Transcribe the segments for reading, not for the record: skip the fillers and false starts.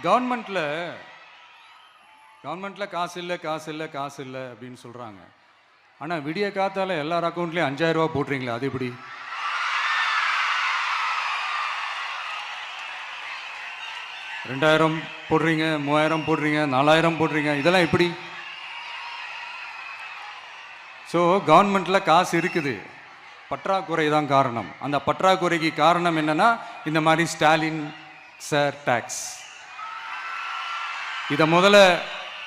கவர்மெண்ட்ல காசு இல்லை காசு இல்லை காசு இல்லை அப்படின்னு சொல்றாங்க. ஆனா விடிய காத்தால எல்லார் அக்கௌண்ட்லயும் 5000 ரூபாய் போடுறீங்களா? அது எப்படி? 2000 போடுறீங்க, 3000 போடுறீங்க, 4000 போடுறீங்க, இதெல்லாம் எப்படி? ஸோ கவர்மெண்ட்ல காசு இருக்குது, பற்றாக்குறை தான் காரணம். அந்த பற்றாக்குறைக்கு காரணம் என்னன்னா இந்த மாதிரி ஸ்டாலின் சார் டாக்ஸ். இதை முதல்ல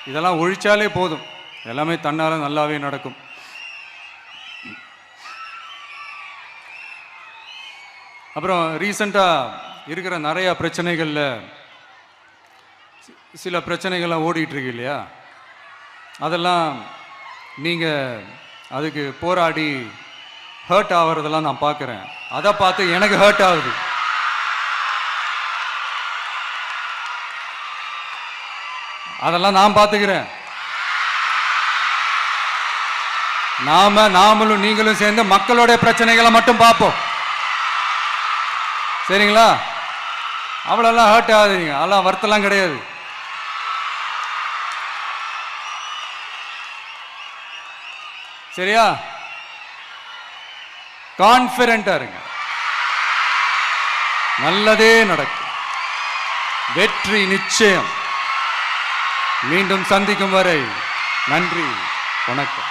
இதெல்லாம் ஒழிச்சாலே போதும், எல்லாமே தன்னால நல்லாவே நடக்கும். அப்புறம் ரீசண்டாக இருக்கிற நிறைய பிரச்சனைகளில் சில பிரச்சனைகள்லாம் ஓடிட்டு இருக்கு இல்லையா? அதெல்லாம் நீங்கள் அதுக்கு போராடி ஹர்ட் ஆகிறதெல்லாம் நான் பார்க்குறேன். அதை பார்த்து எனக்கு ஹர்ட் ஆகுது. அதெல்லாம் நான் பார்த்துக்கிறேன். நாமளும் நீங்களும் சேர்ந்து மக்களோட பிரச்சனைகளை மட்டும் பார்ப்போம், சரிங்களா? அவ்வளோலாம் ஹர்ட் ஆகுதுங்க, அதெல்லாம் வருத்தலாம் கிடையாது. சரியா? கான்ஃபிடென்ட்டா இருங்க, நல்லதே நடக்கும், வெற்றி நிச்சயம். மீண்டும் சந்திக்கும் வரை நன்றி, வணக்கம்.